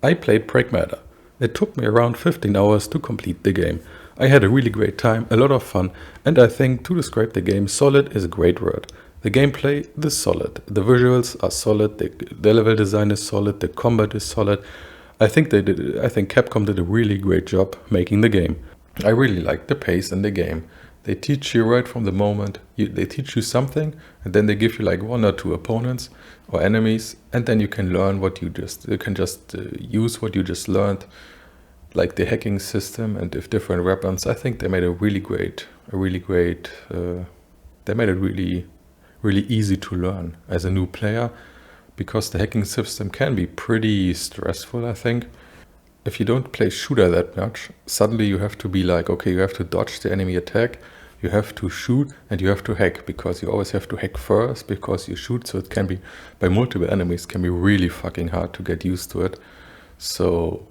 I played Pragmata. It took me around 15 hours to complete the game. I had a really great time, a lot of fun, and I think to describe the game, solid is a great word. The gameplay is solid, the visuals are solid, the level design is solid, the combat is solid. I think Capcom did a really great job making the game. I really like the pace in the game. They teach you right from the moment. They teach you something, and then they give you like one or two opponents or enemies, and then you can learn use what you just learned, like the hacking system and if different weapons. I think they made they made it really easy to learn as a new player, because the hacking system can be pretty stressful, I think. If you don't play shooter that much, suddenly you have to be like, okay, you have to dodge the enemy attack, you have to shoot, and you have to hack, because you always have to hack first because you shoot, so it can be, by multiple enemies, can be really fucking hard to get used to it. So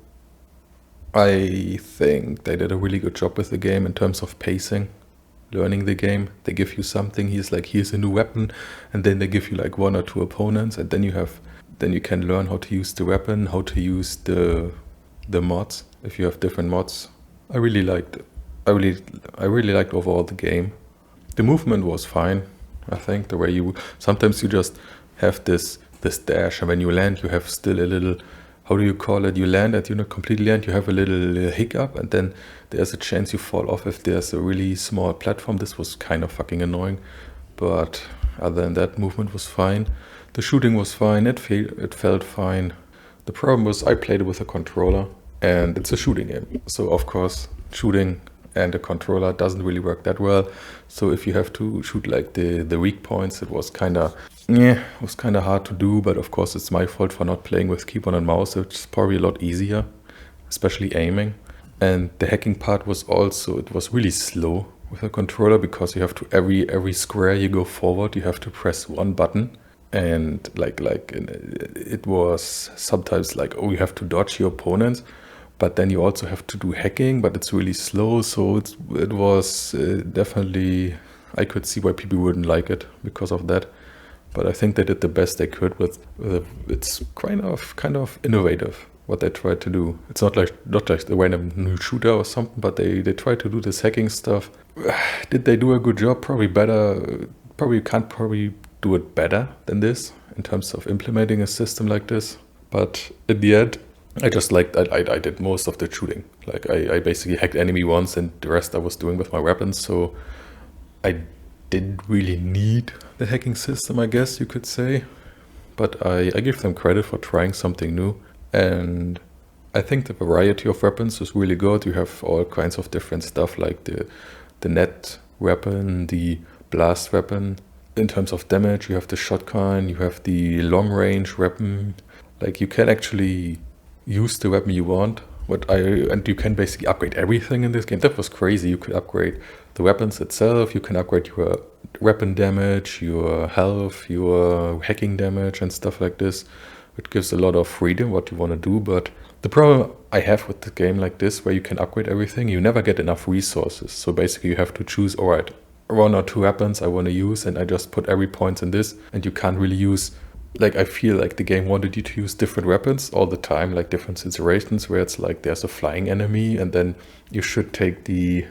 I think they did a really good job with the game in terms of pacing, learning the game. They give you something, here's a new weapon, and then they give you like one or two opponents, and then you can learn how to use the weapon, how to use the mods, if you have different mods. I really liked overall the game. The movement was fine. I think the way sometimes you just have this dash, and when you land you have still a little, how do you call it, you land and you not completely land, you have a little hiccup, and then there's a chance you fall off if there's a really small platform. This was kind of fucking annoying, but other than that, movement was fine. The shooting was fine, it felt fine. The problem was I played it with a controller, and it's a shooting game. So of course, shooting and a controller doesn't really work that well. So if you have to shoot like the weak points, it was kind of hard to do. But of course, it's my fault for not playing with keyboard and mouse, which is probably a lot easier, especially aiming. And the hacking part was also, it was really slow with a controller, because you have to, every square you go forward, you have to press one button. And it was sometimes like, oh, you have to dodge your opponents, but then you also have to do hacking, but it's really slow. So it was definitely, I could see why people wouldn't like it because of that. But I think they did the best they could with it's kind of innovative what they tried to do. It's not like the random new shooter or something, but they tried to do this hacking stuff. Did they do a good job? Probably better. Probably do it better than this in terms of implementing a system like this. But in the end, I did most of the shooting. Like I basically hacked enemy once, and the rest I was doing with my weapons. So I didn't really need the hacking system, I guess you could say. But I give them credit for trying something new. And I think the variety of weapons is really good. You have all kinds of different stuff, like the net weapon, the blast weapon. In terms of damage, you have the shotgun, you have the long range weapon. Like you can actually use the weapon you want. And you can basically upgrade everything in this game. That was crazy. You could upgrade the weapons itself. You can upgrade your weapon damage, your health, your hacking damage, and stuff like this. It gives a lot of freedom what you want to do. But the problem I have with the game like this, where you can upgrade everything, you never get enough resources. So basically you have to choose, all right, one or two weapons I want to use, and I just put every point in this, and you can't really use, like, I feel like the game wanted you to use different weapons all the time, like different situations where it's like there's a flying enemy, and then you should take the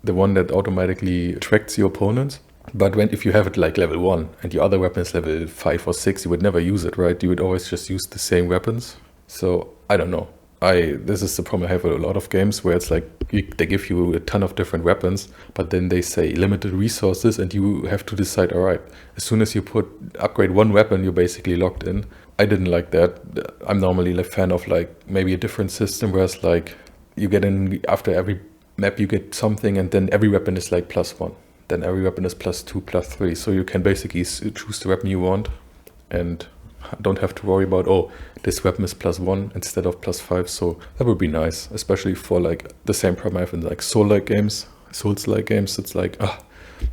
one that automatically attracts your opponents. But if you have it like level 1 and your other weapon is level 5 or 6, you would never use it, right? You would always just use the same weapons. So I don't know. This is the problem I have with a lot of games, where it's like they give you a ton of different weapons, but then they say limited resources, and you have to decide, all right, as soon as you upgrade one weapon, you're basically locked in. I didn't like that. I'm normally a fan of like maybe a different system, where it's like you get in after every map, you get something, and then every weapon is like +1. Then every weapon is +2, +3. So you can basically choose the weapon you want, and don't have to worry about, oh, this weapon is +1 instead of +5. So that would be nice, especially for like the same problem I have in like Souls-like games. It's like,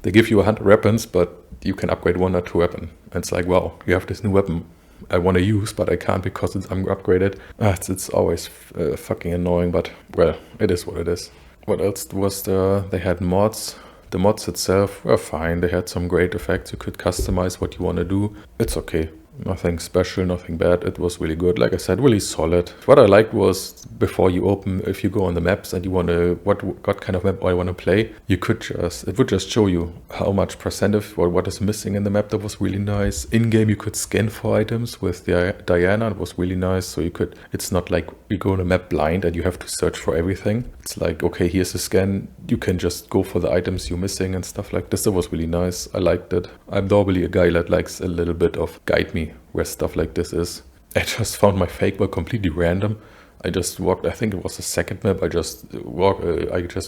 they give you 100 weapons, but you can upgrade one or two weapons. And it's like, wow, you have this new weapon I want to use, but I can't because it's upgraded. It's always fucking annoying, but well, it is what it is. What else was there? They had mods. The mods itself were fine. They had some great effects. You could customize what you want to do. It's okay. Nothing special, nothing bad. It was really good. Like I said, really solid. What I liked was before you open, if you go on the maps and you want to, what kind of map I want to play, you could just, it would just show you how much percent of or what is missing in the map. That was really nice. In game, you could scan for items with the Diana. It was really nice. So you could, it's not like you go on a map blind and you have to search for everything. It's like, okay, here's a scan. You can just go for the items you're missing and stuff like this. That was really nice. I liked it. I'm normally a guy that likes a little bit of guide me where stuff like this is. I just found my fake world completely random. I just walked, I think it was the second map, I just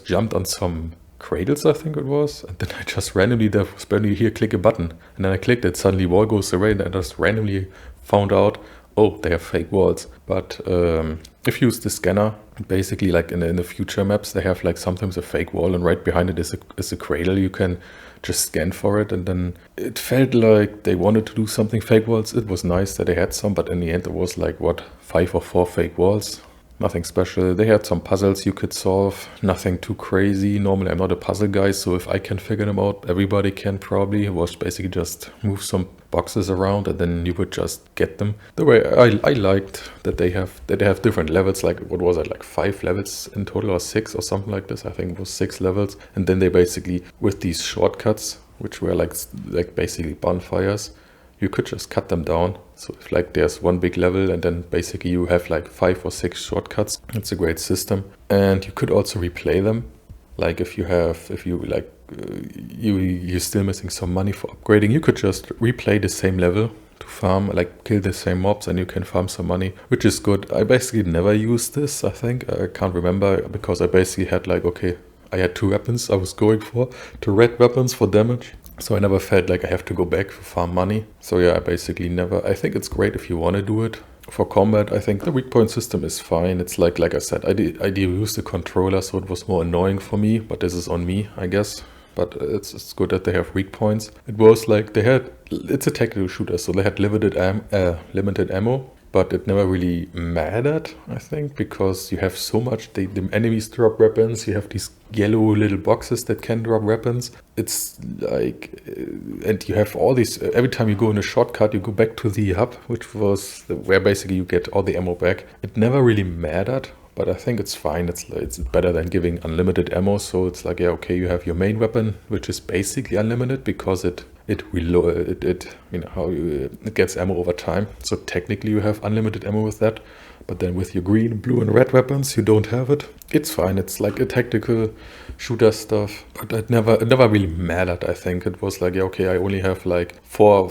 jumped on some cradles, I think it was, and then I just randomly, there was barely here, click a button, and then I clicked it, suddenly wall goes away, and I just randomly found out, oh, they have fake walls. But if you use the scanner, basically like in the future maps, they have like sometimes a fake wall, and right behind it is a cradle. You can just scan for it, and then it felt like they wanted to do something fake walls. It was nice that they had some, but in the end it was like, what, 5 or 4 fake walls. Nothing special. They had some puzzles you could solve, nothing too crazy. Normally I'm not a puzzle guy, so if I can figure them out, everybody can probably. It was basically just move some boxes around and then you would just get them. The way I liked that they have different levels, like what was it, like 5 levels in total or 6 or something like this. I think it was 6 levels. And then they basically, with these shortcuts, which were like basically bonfires, you could just cut them down. So if like there's one big level and then basically you have like 5 or 6 shortcuts. It's a great system. And you could also replay them. Like if you're still missing some money for upgrading, you could just replay the same level to farm, like kill the same mobs and you can farm some money, which is good. I basically never used this, I think. I can't remember because I basically had like, okay, I had 2 weapons I was going for, 2 red weapons for damage. So I never felt like I have to go back for farm money. So yeah, I basically never, I think it's great if you want to do it. For combat, I think the weak point system is fine. It's like I said, I did use the controller, so it was more annoying for me, but this is on me, I guess. But it's good that they have weak points. It was like it's a tactical shooter, so they had limited ammo. But it never really mattered, I think, because you have so much, the enemies drop weapons, you have these yellow little boxes that can drop weapons. It's like, and you have all these, every time you go in a shortcut, you go back to the hub, which was where basically you get all the ammo back. It never really mattered, but I think it's fine. It's better than giving unlimited ammo. So it's like, yeah, okay, you have your main weapon, which is basically unlimited because it gets ammo over time. So technically you have unlimited ammo with that. But then with your green, blue and red weapons, you don't have it. It's fine. It's like a tactical shooter stuff. But it never really mattered, I think. It was like, yeah, okay, I only have like four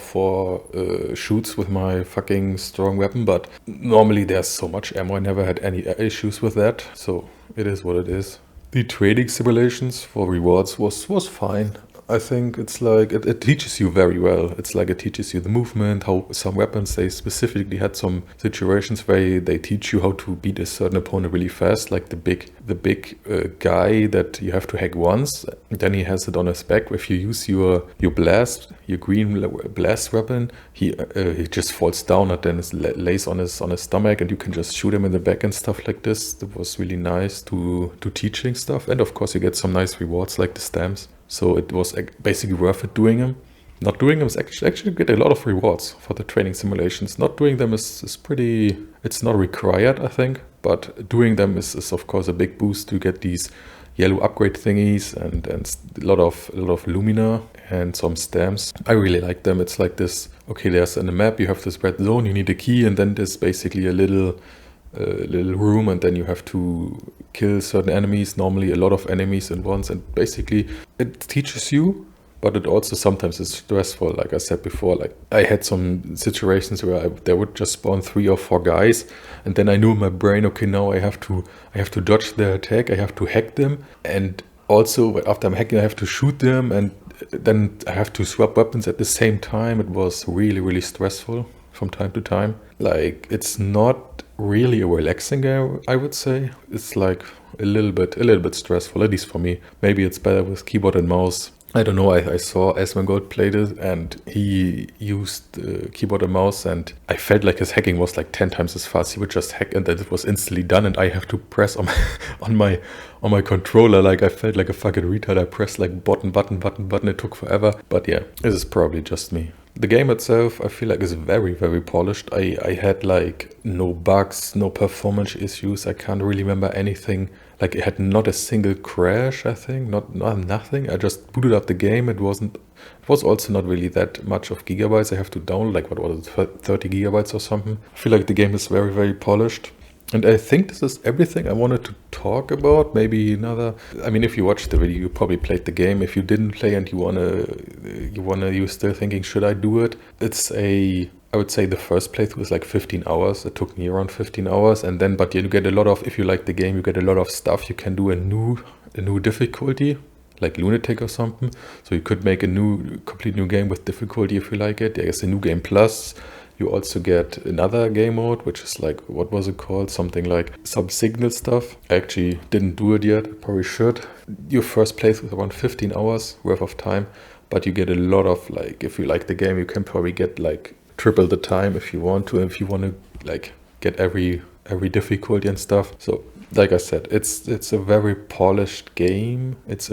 shoots with my fucking strong weapon. But normally there's so much ammo. I never had any issues with that. So it is what it is. The trading simulations for rewards was fine. I think it's like, it teaches you very well. It's like it teaches you the movement, how some weapons, they specifically had some situations where they teach you how to beat a certain opponent really fast, like the big guy that you have to hack once, then he has it on his back. If you use your green blast weapon, he just falls down and then lays on his stomach and you can just shoot him in the back and stuff like this. That was really nice to teaching stuff. And of course you get some nice rewards like the stamps. So it was basically worth it doing them. Not doing them is actually get a lot of rewards for the training simulations. Not doing them is pretty, it's not required, I think. But doing them is of course a big boost to get these yellow upgrade thingies and a lot of Lumina and some stamps. I really like them. It's like this, okay, there's in the map, you have this red zone, you need a key, and then there's basically a little room, and then you have to kill certain enemies, normally a lot of enemies at once, and basically it teaches you, but it also sometimes is stressful. Like I said before, like I had some situations where there would just spawn 3 or 4 guys, and then I knew in my brain, okay, now I have to dodge their attack, I have to hack them, and also after I'm hacking I have to shoot them, and then I have to swap weapons at the same time. It was really, really stressful from time to time. Like, it's not really a relaxing game, I would say. It's like a little bit stressful, at least for me. Maybe it's better with keyboard and mouse. I don't know, I saw Asmongold played it and he used keyboard and mouse, and I felt like his hacking was like 10 times as fast. He would just hack and then it was instantly done, and I have to press on my controller. Like, I felt like a fucking retard. I pressed like button. It took forever. But yeah, this is probably just me. The game itself, I feel like, is very, very polished. I had like no bugs, no performance issues. I can't really remember anything. Like it had not a single crash, I think, not nothing. I just booted up the game. It was also not really that much of gigabytes I have to download, like what was it, 30 gigabytes or something. I feel like the game is very, very polished. And I think this is everything I wanted to talk about. Maybe another. I mean, if you watched the video, you probably played the game. If you didn't play and you're still thinking, should I do it? I would say the first playthrough is like 15 hours. It took me around 15 hours, and then, but you get a lot of. If you like the game, you get a lot of stuff. You can do a new difficulty, like Lunatic or something. So you could make a complete new game with difficulty if you like it. There's a new game plus. You also get another game mode, which is like, what was it called? Something like some signal stuff. I actually didn't do it yet, probably should. Your first playthrough is around 15 hours worth of time, but you get a lot of, like, if you like the game, you can probably get like triple the time if you want to, if you want to like get every difficulty and stuff. So like I said, it's a very polished game. It's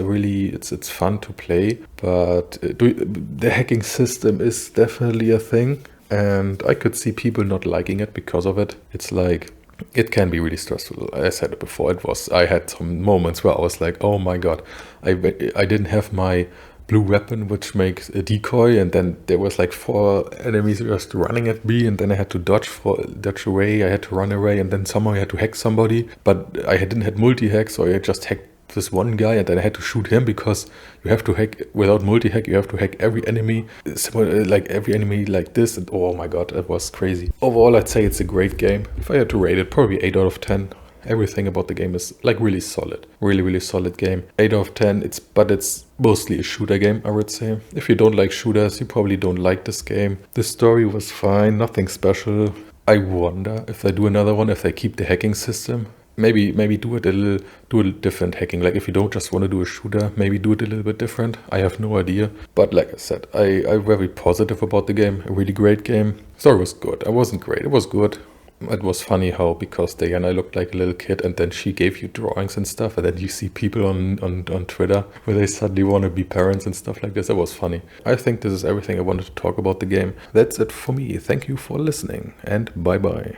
fun to play, but the hacking system is definitely a thing. And I could see people not liking it because of it. It's like, it can be really stressful. I said it before. I had some moments where I was like, oh my God, I didn't have my blue weapon, which makes a decoy. And then there was like 4 enemies just running at me. And then I had to dodge away. I had to run away. And then somehow I had to hack somebody. But I didn't have multi-hack, so I just hacked this one guy, and then I had to shoot him, because you have to hack without multi-hack. You have to hack every enemy, like every enemy like this. And oh my God, it was crazy. Overall, I'd say it's a great game. If I had to rate it, probably 8 out of 10. Everything about the game is like really solid, really solid game. 8 out of 10. But it's mostly a shooter game, I would say. If you don't like shooters, you probably don't like this game. The story was fine, nothing special. I wonder if they do another one, if they keep the hacking system. Maybe do a different hacking. Like if you don't just want to do a shooter, maybe do it a little bit different. I have no idea. But like I said, I'm very positive about the game. A really great game. Story was good. It wasn't great. It was good. It was funny how, because Diana looked like a little kid, and then she gave you drawings and stuff, and then you see people on Twitter where they suddenly want to be parents and stuff like this. It was funny. I think this is everything I wanted to talk about the game. That's it for me. Thank you for listening, and bye bye.